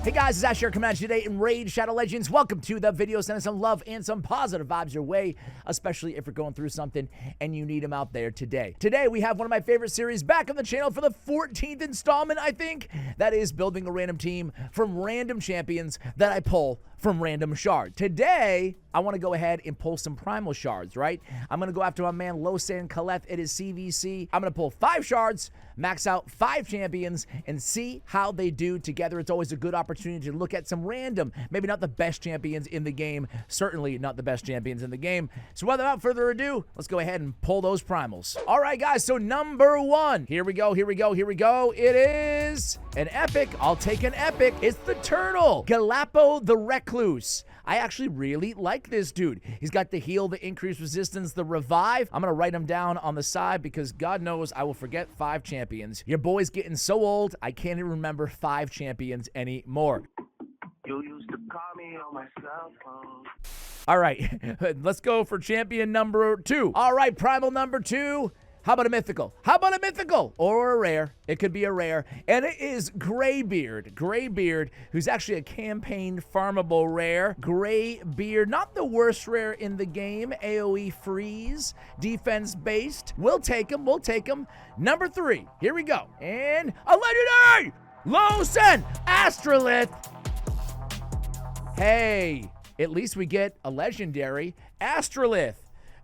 Hey guys, it's Ash here coming at you today in Raid Shadow Legends. Welcome to the video. Sending some love and some positive vibes your way, especially if you're going through something and you need them out there today. Today, we have one of my favorite series back on the channel for the 14th installment, I think. That is building a random team from random champions that I pull from random shards. Today, I want to go ahead and pull some Primal Shards, right? I'm going to go after my man Losan Kaleth. It is CVC. I'm going to pull 5 shards, max out 5 champions, and see how they do together. It's always a good opportunity to look at some random, maybe not the best champions in the game, certainly not the best champions in the game. So without further ado, let's go ahead and pull those primals. All right, guys, so number 1. Here we go, here we go, here we go. It is an epic. I'll take an epic. It's the turtle, Galapo the Recluse. I actually really like this dude. He's got the heal, the increased resistance, the revive. I'm gonna write him down on the side because God knows I will forget 5 champions. Your boy's getting so old, I can't even remember 5 champions anymore. You used to call me on my cell phone. All right, let's go for champion number 2. All right, primal number 2. How about a mythical? How about a mythical? Or a rare. It could be a rare. And it is Graybeard. Graybeard, who's actually a campaign farmable rare. Graybeard, not the worst rare in the game. AoE freeze, defense based. We'll take him, we'll take him. Number 3, here we go. And a legendary! Losan Astrolith. Hey, at least we get a legendary Astrolith.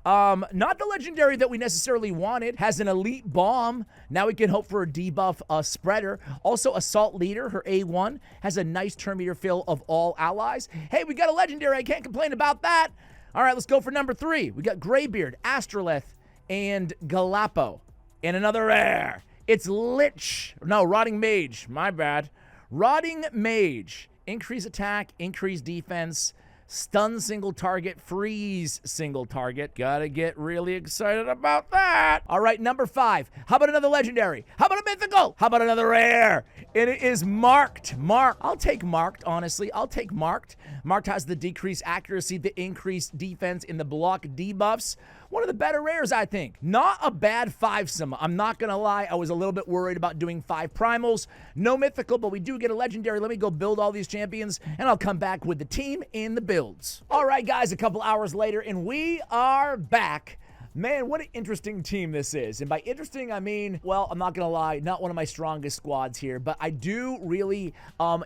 Not the legendary that we necessarily wanted. Has an elite bomb. Now we can hope for a debuff spreader. Also, Assault Leader, her A1, has a nice turn meter fill of all allies. Hey, we got a legendary. I can't complain about that. All right, let's go for number 3. We got Graybeard, Astrolith, and Galapo. And another rare. It's Lich. No, Rotting Mage. My bad. Rotting Mage. Increase attack, increase defense, stun single target, freeze single target. Gotta get really excited about that. All right, number 5. How about another legendary? How about a mythical? How about another rare? And it is Marked. Marked. I'll take Marked, honestly. I'll take Marked. Marked has the decreased accuracy, the increased defense, and the block debuffs. One of the better rares, I think. Not a bad 5-some. I'm not gonna lie, I was a little bit worried about doing 5 primals. No mythical, but we do get a legendary. Let me go build all these champions, and I'll come back with the team and the builds. All right, guys, a couple hours later, and we are back. Man, what an interesting team this is. And by interesting, I mean, well, I'm not going to lie, not one of my strongest squads here, but I do really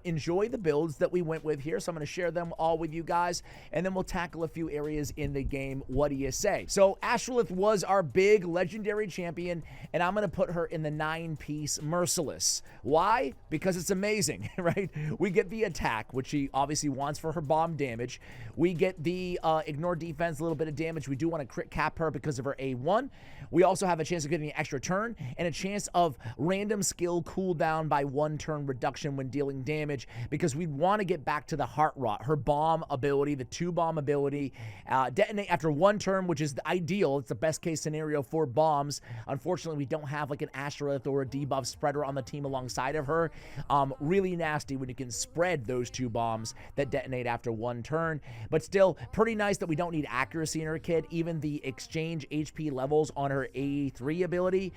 enjoy the builds that we went with here. So I'm going to share them all with you guys, and then we'll tackle a few areas in the game. What do you say? So Astrolith was our big legendary champion, and I'm going to put her in the 9-piece Merciless. Why? Because it's amazing, right? We get the attack, which she obviously wants for her bomb damage. We get the ignore defense, a little bit of damage. We do want to crit cap her because of her A1. We also have a chance of getting an extra turn and a chance of random skill cooldown by 1 turn reduction when dealing damage, because we want to get back to the Heart Rot, her bomb ability, the 2 bomb ability, detonate after 1 turn, which is the ideal. It's the best case scenario for bombs. Unfortunately, we don't have like an Astrolith or a debuff spreader on the team alongside of her. Really nasty when you can spread those 2 bombs that detonate after 1 turn, but still pretty nice that we don't need accuracy in her kit. Even the exchange HP levels on her A3 ability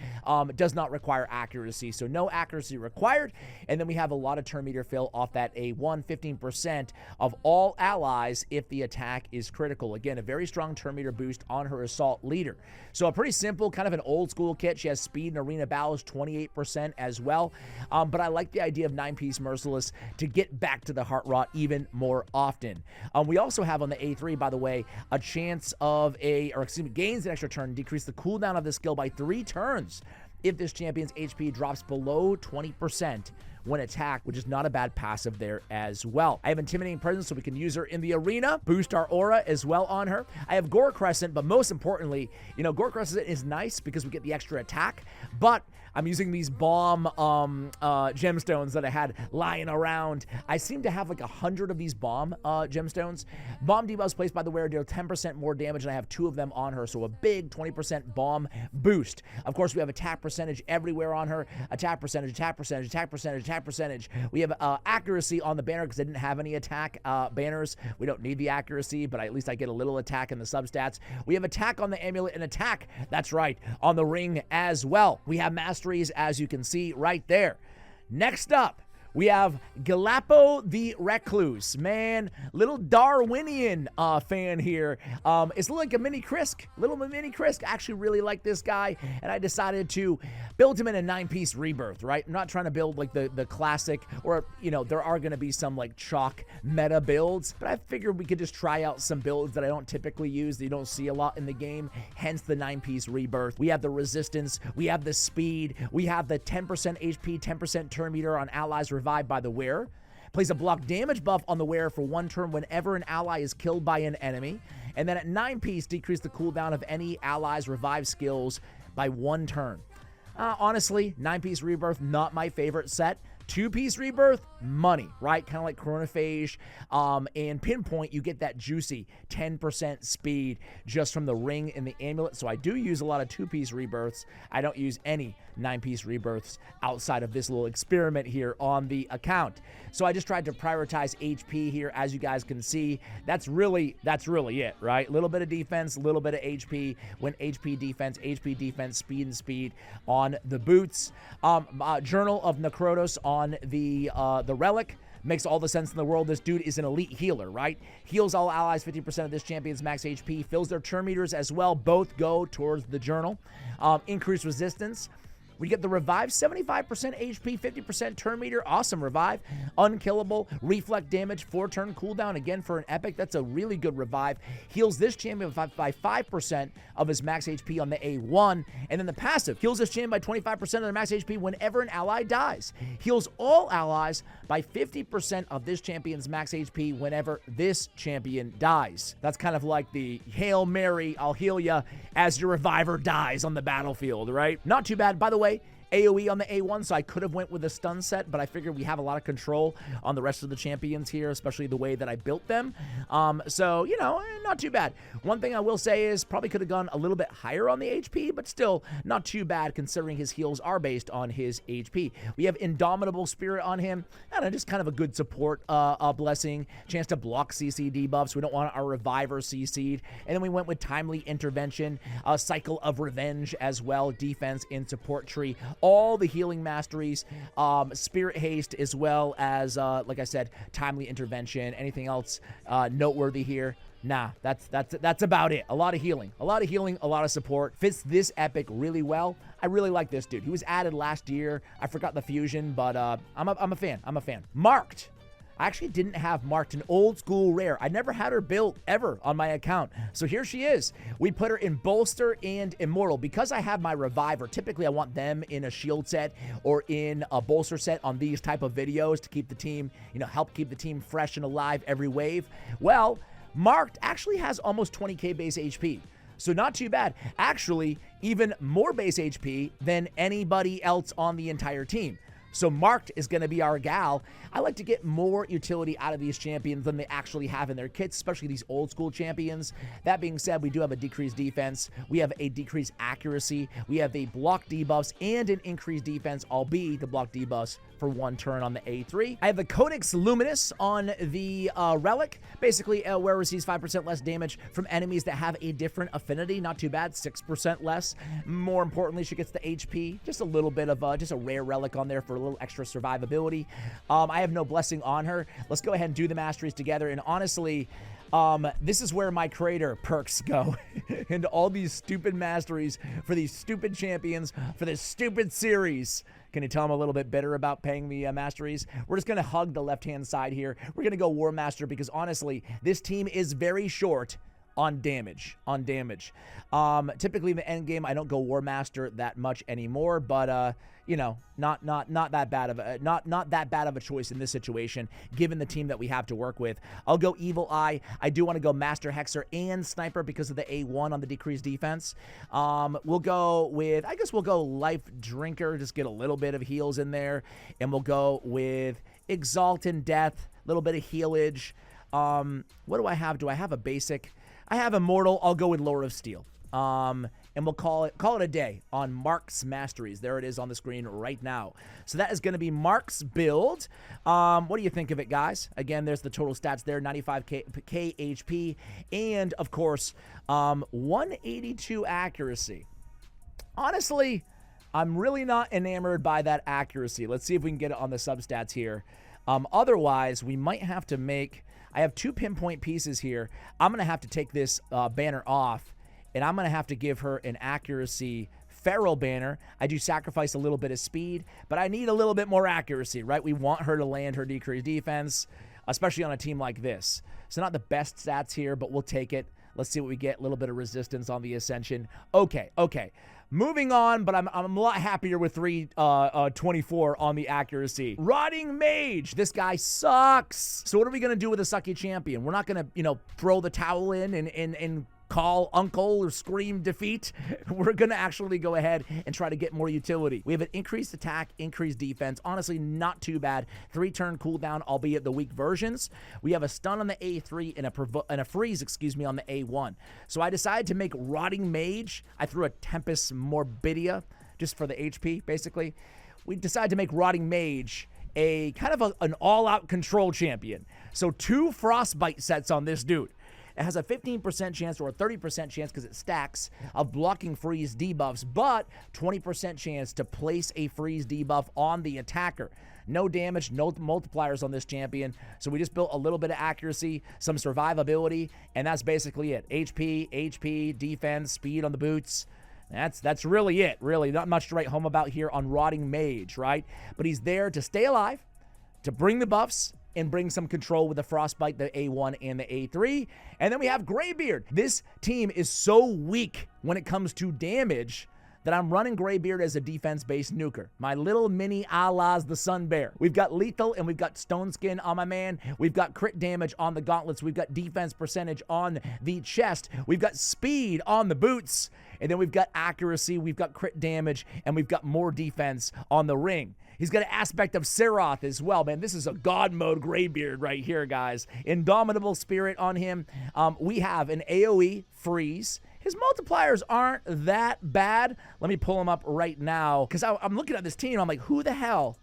does not require accuracy, so no accuracy required. And then we have a lot of turn meter fill off that A1, 15% of all allies if the attack is critical. Again, a very strong turn meter boost on her Assault Leader. So a pretty simple, kind of an old school kit. She has speed and arena battles, 28% as well. But I like the idea of 9-piece Merciless to get back to the Heart Rot even more often. We also have on the A3, by the way, a chance of gains an extra turn, decrease the cooldown of the skill by 3 turns if this champion's HP drops below 20% when attacked, which is not a bad passive there as well. I have Intimidating Presence, so we can use her in the arena, boost our aura as well on her. I have Gore Crescent, but most importantly, you know, Gore Crescent is nice because we get the extra attack, but I'm using these bomb gemstones that I had lying around. I seem to have like 100 of these bomb gemstones. Bomb debuffs placed by the wearer deal 10% more damage, and I have 2 of them on her, so a big 20% bomb boost. Of course, we have attack percentage everywhere on her. Attack percentage, attack percentage, attack percentage, attack percentage. We have accuracy on the banner because I didn't have any attack banners. We don't need the accuracy, but at least I get a little attack in the substats. We have attack on the amulet and attack, that's right, on the ring as well. We have masteries, as you can see right there. Next up, We have Galapo the Recluse. Man, little Darwinian fan here. It's like a mini Krisk, little mini Krisk. I actually really like this guy, and I decided to build him in a 9-piece rebirth, right? I'm not trying to build like the classic, or, you know, there are going to be some like chalk meta builds, but I figured we could just try out some builds that I don't typically use, that you don't see a lot in the game, hence the 9-piece rebirth. We have the resistance, we have the speed, we have the 10% HP, 10% turn meter on allies revived by the wearer. Plays a block damage buff on the wearer for 1 turn whenever an ally is killed by an enemy. And then at 9-piece, decrease the cooldown of any allies' revive skills by 1 turn. Honestly, 9-piece rebirth, not my favorite set. 2-piece rebirth, money, right? Kind of like Chronophage. And Pinpoint, you get that juicy 10% speed just from the ring and the amulet. So I do use a lot of 2-piece rebirths. I don't use any 9-piece rebirths outside of this little experiment here on the account. So I just tried to prioritize HP here, as you guys can see. That's really it, right? A little bit of defense, a little bit of HP. When HP defense, speed and speed on the boots. Journal of Necrotos on the relic. Makes all the sense in the world. This dude is an elite healer, right? Heals all allies 50% of this champion's max HP. Fills their turn meters as well. Both go towards the journal. Increased resistance. We get the revive, 75% HP, 50% turn meter. Awesome revive. Unkillable. Reflect damage, 4 turn cooldown. Again, for an epic, that's a really good revive. Heals this champion by 5% of his max HP on the A1. And then the passive heals this champion by 25% of their max HP whenever an ally dies. Heals all allies by 50% of this champion's max HP whenever this champion dies. That's kind of like the Hail Mary, I'll heal ya as your reviver dies on the battlefield, right? Not too bad. By the way, AoE on the A1, so I could have went with a stun set, but I figured we have a lot of control on the rest of the champions here, especially the way that I built them. So, you know, not too bad. One thing I will say is probably could have gone a little bit higher on the HP, but still not too bad considering his heals are based on his HP. We have Indomitable Spirit on him, and just kind of a good support blessing. Chance to block CC debuffs. We don't want our Reviver CC'd. And then we went with Timely Intervention, Cycle of Revenge as well, defense and support tree. All the healing masteries, Spirit Haste, as well as, like I said, Timely Intervention. Anything else noteworthy here? Nah, that's about it. A lot of healing, a lot of support. Fits this epic really well. I really like this dude. He was added last year. I forgot the fusion, but I'm a fan. Marked. I actually didn't have marked an old school rare. I never had her built ever on my account. So here she is. We put her in Bolster and Immortal. Because I have my Reviver, typically I want them in a shield set or in a Bolster set on these type of videos to keep the team, you know, help keep the team fresh and alive every wave. Well, Marked actually has almost 20k base HP. So not too bad. Actually, even more base HP than anybody else on the entire team. So Marked is going to be our gal. I like to get more utility out of these champions than they actually have in their kits, especially these old school champions. That being said, we do have a decreased defense. We have a decreased accuracy. We have a block debuffs and an increased defense, albeit the block debuffs for 1 turn on the A3. I have the Codex Luminous on the Relic. Basically, where receives 5% less damage from enemies that have a different affinity. Not too bad, 6% less. More importantly, she gets the HP. Just a little bit of just a rare relic on there for a little extra survivability. I have no blessing on her. Let's go ahead and do the masteries together. And honestly, this is where my creator perks go into all these stupid masteries for these stupid champions for this stupid series. Can you tell I'm a little bit bitter about paying the masteries? We're just going to hug the left-hand side here. We're going to go War Master because honestly, this team is very short on damage. Typically in the end game, I don't go War Master that much anymore, but you know, not that bad of a choice in this situation, given the team that we have to work with. I'll go Evil Eye. I do want to go Master Hexer and Sniper because of the A1 on the decreased defense. We'll go with, I guess we'll go Life Drinker, just get a little bit of heals in there, and we'll go with Exalted Death, a little bit of healage. What do I have? Do I have a basic? I have Immortal. I'll go with Lord of Steel. And we'll call it a day on Mark's Masteries. There it is on the screen right now. So that is going to be Mark's build. What do you think of it, guys? Again, there's the total stats there, 95k HP, and of course, 182 accuracy. Honestly, I'm really not enamored by that accuracy. Let's see if we can get it on the substats here. Otherwise, we might have to make... I have 2 pinpoint pieces here. I'm going to have to take this banner off, and I'm going to have to give her an accuracy feral banner. I do sacrifice a little bit of speed, but I need a little bit more accuracy, right? We want her to land her decreased defense, especially on a team like this. So not the best stats here, but we'll take it. Let's see what we get. A little bit of resistance on the Ascension. Okay. Moving on, but I'm a lot happier with 324 on the accuracy. Rotting Mage. This guy sucks. So what are we going to do with a sucky champion? We're not going to, throw the towel in and call uncle or scream defeat. We're going to actually go ahead and try to get more utility. We have an increased attack, increased defense. Honestly, not too bad. 3-turn cooldown, albeit the weak versions. We have a stun on the A3 and a freeze, on the A1. So I decided to make Rotting Mage. I threw a Tempest Morbidia just for the HP, basically. We decided to make Rotting Mage a kind of an all-out control champion. So 2 Frostbite sets on this dude. It has a 15% chance or a 30% chance because it stacks of blocking freeze debuffs, but 20% chance to place a freeze debuff on the attacker. No damage, no multipliers on this champion. So we just built a little bit of accuracy, some survivability, and that's basically it. HP, defense, speed on the boots. That's really it, really. Not much to write home about here on Rotting Mage, right? But he's there to stay alive, to bring the buffs, and bring some control with the Frostbite, the A1 and the A3. And then we have Greybeard. This team is so weak when it comes to damage that I'm running Greybeard as a defense-based nuker. My little mini a-las the Sun Bear. We've got lethal and we've got stone skin on my man. We've got crit damage on the gauntlets. We've got defense percentage on the chest. We've got speed on the boots. And then we've got accuracy, we've got crit damage, and we've got more defense on the ring. He's got an aspect of Siroth as well, man. This is a God mode Greybeard right here, guys. Indomitable spirit on him. We have an AoE freeze. His multipliers aren't that bad. Let me pull him up right now, because I'm looking at this team, I'm like, who the hell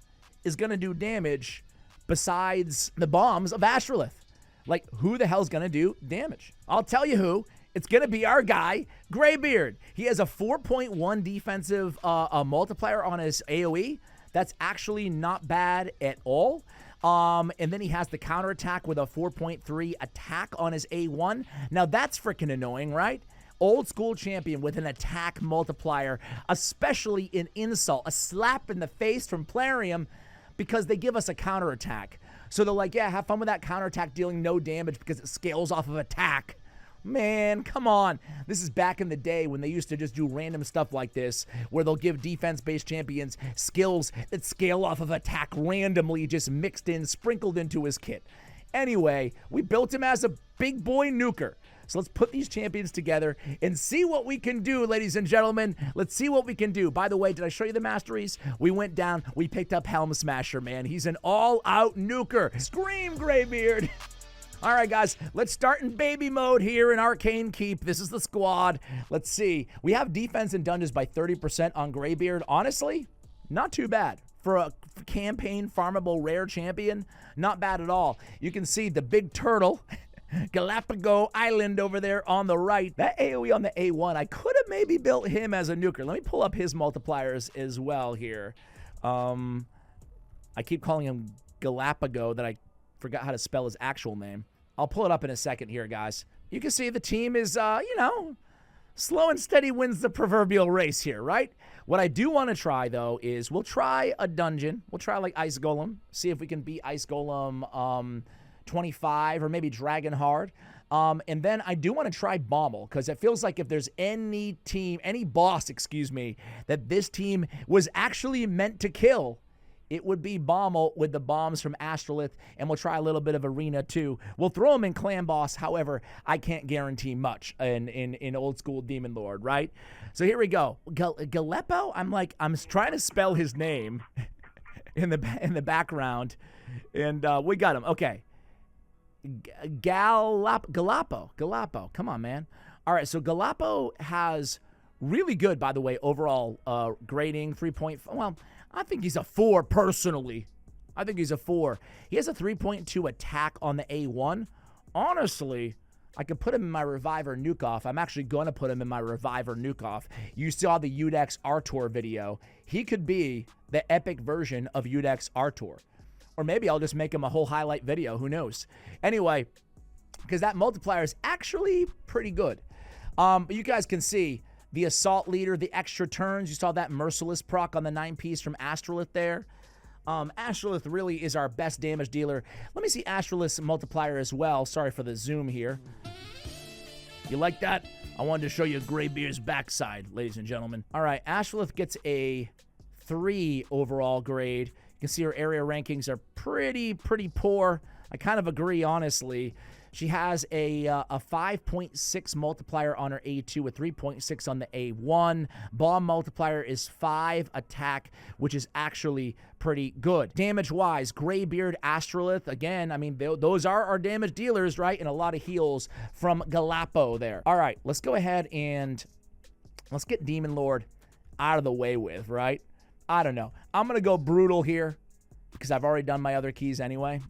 is going to do damage besides the bombs of Astrolith? Like, who the hell's going to do damage? I'll tell you who. It's going to be our guy, Greybeard. He has a 4.1 defensive multiplier on his AoE. That's actually not bad at all. And then he has the counterattack with a 4.3 attack on his A1. Now, that's freaking annoying, right? Old school champion with an attack multiplier, especially in insult. A slap in the face from Plarium because they give us a counterattack. So they're like, yeah, have fun with that counterattack dealing no damage because it scales off of attack. Man, come on. This is back in the day when they used to just do random stuff like this, where they'll give defense-based champions skills that scale off of attack randomly, just mixed in, sprinkled into his kit. Anyway, we built him as a big boy nuker. So let's put these champions together and see what we can do, ladies and gentlemen. Let's see what we can do. By the way, did I show you the masteries? We went down, we picked up Helm Smasher, man. He's an all-out nuker. Scream, Greybeard. All right, guys, let's start in baby mode here in Arcane Keep. This is the squad. Let's see. We have defense and dungeons by 30% on Greybeard. Honestly, not too bad. For a campaign farmable rare champion, not bad at all. You can see the big turtle, Galapagos Island over there on the right. That AoE on the A1, I could have maybe built him as a nuker. Let me pull up his multipliers as well here. I keep calling him Galapagos that I forgot how to spell his actual name. I'll pull it up in a second here, guys. You can see the team is, slow and steady wins the proverbial race here, right? What I do want to try, though, is we'll try a dungeon. We'll try, like, Ice Golem. See if we can beat Ice Golem 25 or maybe Dragon Hard. And then I do want to try Bommal, because it feels like if there's any boss, that this team was actually meant to kill, it would be Bommal with the bombs from Astrolith, and we'll try a little bit of Arena too. We'll throw him in Clan Boss, however, I can't guarantee much in old school Demon Lord, right? So here we go. Galeppo? I'm trying to spell his name in the background, and we got him. Okay. Galapo. Come on, man. All right, so Galapo has really good, by the way, overall grading, 3.5. Well, I think he's a 4 personally. I think he's a 4. He has a 3.2 attack on the A1. Honestly, I could put him in my Reviver Nuke Off. I'm actually going to put him in my Reviver Nuke Off. You saw the Udex Artor video. He could be the epic version of Udex Artor. Or maybe I'll just make him a whole highlight video. Who knows? Anyway, because that multiplier is actually pretty good. But you guys can see the Assault Leader, the extra turns. You saw that Merciless proc on the 9-piece from Astrolith there. Astrolith really is our best damage dealer. Let me see Astrolith's multiplier as well. Sorry for the zoom here. You like that? I wanted to show you Greybeard's backside, ladies and gentlemen. All right, Astrolith gets a 3 overall grade. You can see her area rankings are pretty poor. I kind of agree, honestly. She has a 5.6 multiplier on her A2 with 3.6 on the A1. Bomb multiplier is 5 attack, which is actually pretty good. Damage-wise, Greybeard, Astrolith, again, I mean, those are our damage dealers, right? And a lot of heals from Galapo there. All right, let's go ahead and let's get Demon Lord out of the way with, right? I don't know. I'm going to go brutal here because I've already done my other keys anyway.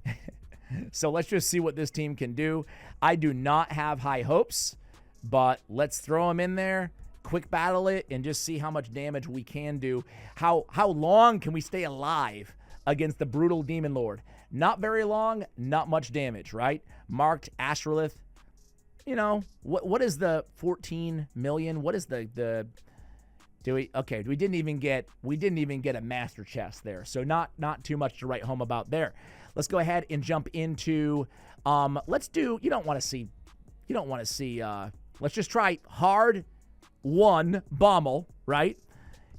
So let's just see what this team can do. I do not have high hopes, but let's throw them in there, quick battle it, and just see how much damage we can do. How long can we stay alive against the brutal Demon Lord? Not very long, not much damage, right? Marked Astrolith. You know, what is the 14 million? What is the okay, we didn't even get a master chest there. So not too much to write home about there. Let's go ahead and jump into let's just try hard 1 Bommal, right?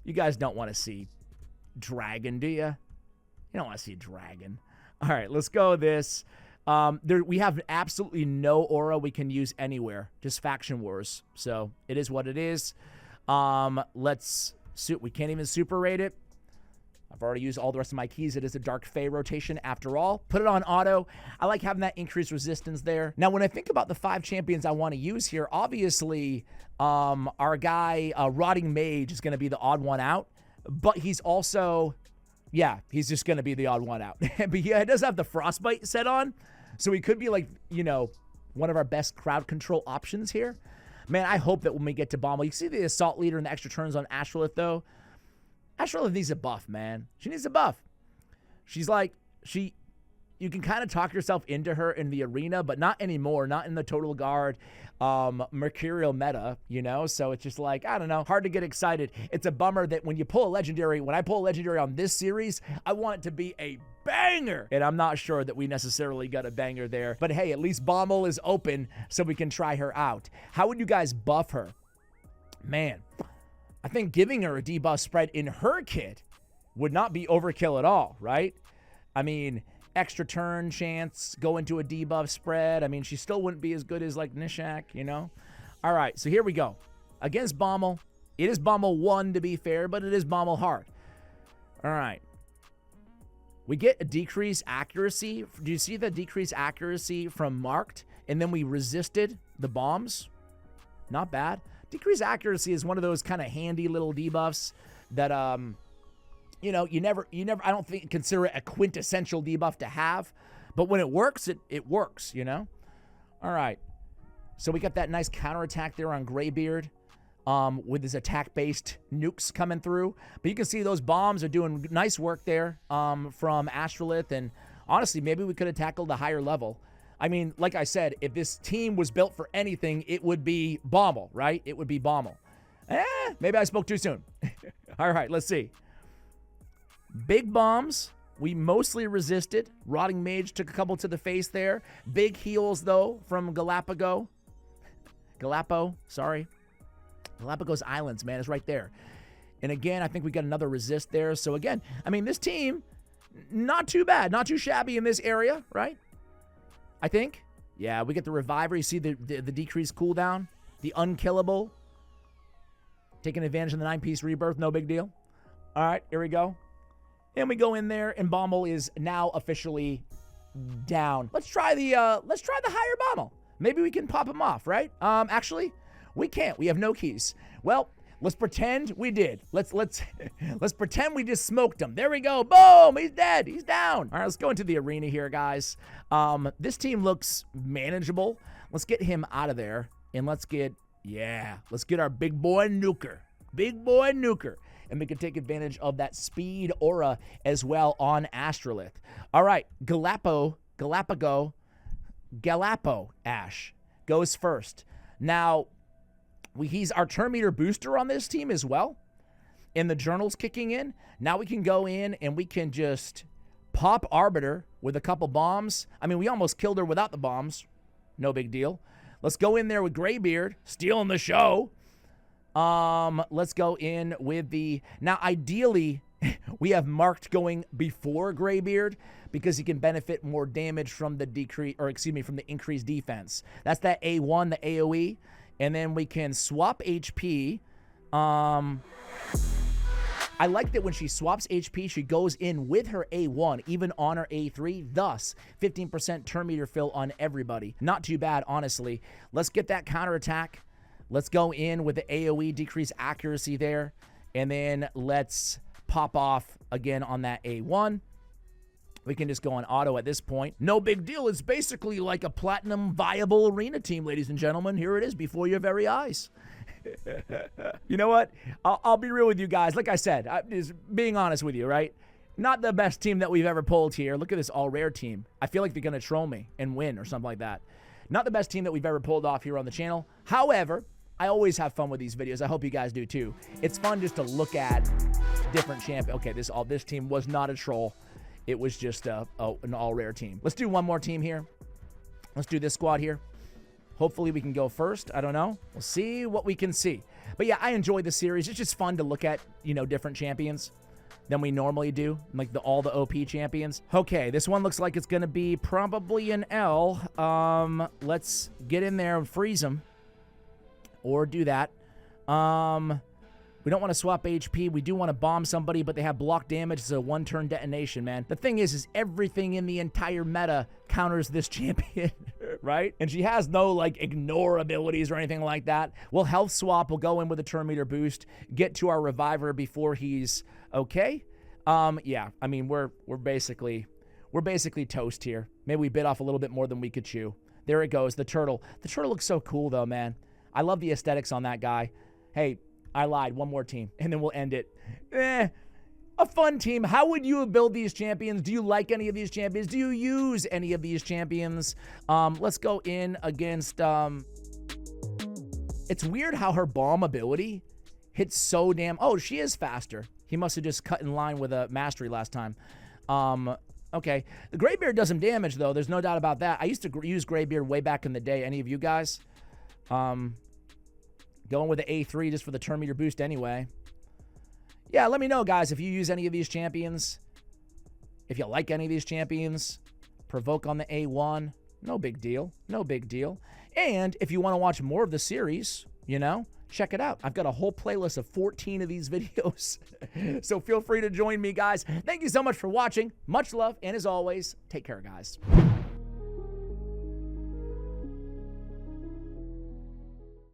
You guys don't want to see dragon, do you? You don't want to see dragon. All right, let's go this. We have absolutely no aura we can use anywhere, just faction wars. So it is what it is. We can't even super rate it. I've already used all the rest of my keys. It is a Dark Fae rotation after all. Put it on auto. I like having that increased resistance there. Now, when I think about the 5 champions I want to use here, obviously, our guy, Rotting Mage, is going to be the odd one out. But he's also, yeah, he's just going to be the odd one out. But yeah, it does have the Frostbite set on. So he could be like, you know, one of our best crowd control options here. Man, I hope that when we get to Bommal, you see the Assault Leader and the extra turns on Astrolith, though. Astrolith needs a buff, man. She needs a buff. She's like, you can kind of talk yourself into her in the arena, but not anymore. Not in the Total Guard, Mercurial meta, you know? So it's just like, I don't know, hard to get excited. It's a bummer that when I pull a Legendary on this series, I want it to be a banger. And I'm not sure that we necessarily got a banger there. But hey, at least Bommal is open so we can try her out. How would you guys buff her? Man, I think giving her a debuff spread in her kit would not be overkill at all, right? I mean, extra turn chance, go into a debuff spread. I mean, she still wouldn't be as good as like Nishak, you know? All right, so here we go. Against Bommal. It is Bommal 1 to be fair, but it is Bommal hard. All right. We get a decreased accuracy. Do you see the decreased accuracy from Marked? And then we resisted the bombs. Not bad. Decreased accuracy is one of those kind of handy little debuffs that, you know, you never, I don't think, consider it a quintessential debuff to have. But when it works, it works, you know? All right. So we got that nice counterattack there on Greybeard. With his attack-based nukes coming through. But you can see those bombs are doing nice work there from Astrolith. And honestly, maybe we could have tackled a higher level. I mean, like I said, if this team was built for anything, it would be Bommal, right? It would be Bommal. Maybe I spoke too soon. All right, let's see. Big bombs. We mostly resisted. Rotting Mage took a couple to the face there. Big heals, though, from Galapagos, sorry. Galapagos Islands, man, is right there. And again, I think we got another resist there. So again, I mean, this team, not too bad, not too shabby in this area, right? I think. Yeah, we get the Reviver. You see the decreased cooldown, the unkillable. Taking advantage of the 9-piece rebirth, no big deal. All right, here we go. And we go in there, and Bommal is now officially down. Let's try the higher Bommal. Maybe we can pop him off, right? Actually, we can't. We have no keys. Well, let's pretend we did. Let's pretend we just smoked him. There we go. Boom! He's dead. He's down. All right, let's go into the arena here, guys. This team looks manageable. Let's get him out of there. And let's get our big boy Nuker. Big boy Nuker. And we can take advantage of that speed aura as well on Astrolith. All right, Galapo Ash goes first. Now, he's our turn meter booster on this team as well. And the journal's kicking in. Now we can go in and we can just pop Arbiter with a couple bombs. I mean, we almost killed her without the bombs. No big deal. Let's go in there with Graybeard, stealing the show. Let's go in with the... Now, ideally, we have marked going before Graybeard because he can benefit more damage from the from the increased defense. That's that A1, the AoE. And then we can swap HP. I like that when she swaps HP, she goes in with her A1, even on her A3, thus 15% turn meter fill on everybody. Not too bad, honestly. Let's get that counterattack. Let's go in with the AoE, decrease accuracy there, and then let's pop off again on that A1. We can just go on auto at this point. No big deal. It's basically like a platinum viable arena team, ladies and gentlemen. Here it is before your very eyes. You know what? I'll be real with you guys. Like I said, just being honest with you, right? Not the best team that we've ever pulled here. Look at this all rare team. I feel like they're going to troll me and win or something like that. Not the best team that we've ever pulled off here on the channel. However, I always have fun with these videos. I hope you guys do too. It's fun just to look at different champions. Okay, this team was not a troll. It was just an all rare team. Let's do one more team here. Let's do this squad here. Hopefully we can go first. I don't know. We'll see what we can see. But yeah, I enjoy the series. It's just fun to look at, different champions than we normally do, like all the OP champions. Okay, this one looks like it's going to be probably an L. Let's get in there and freeze them. Or do that. We don't want to swap HP. We do want to bomb somebody, but they have block damage. It's a one-turn detonation, man. The thing is everything in the entire meta counters this champion, right? And she has no, ignore abilities or anything like that. We'll health swap. We'll go in with a turn meter boost, get to our reviver before he's okay. Yeah, I mean, we're basically toast here. Maybe we bit off a little bit more than we could chew. There it goes, the turtle. The turtle looks so cool, though, man. I love the aesthetics on that guy. Hey, I lied. One more team, and then we'll end it. A fun team. How would you build these champions? Do you like any of these champions? Do you use any of these champions? Let's go in against... It's weird how her bomb ability hits so damn... Oh, she is faster. He must have just cut in line with a mastery last time. Okay. The Graybeard does some damage, though. There's no doubt about that. I used to use Graybeard way back in the day. Any of you guys? Going with the A3 just for the turn meter boost anyway. Yeah, let me know, guys, if you use any of these champions. If you like any of these champions. Provoke on the A1. No big deal. No big deal. And if you want to watch more of the series, check it out. I've got a whole playlist of 14 of these videos. So feel free to join me, guys. Thank you so much for watching. Much love. And as always, take care, guys.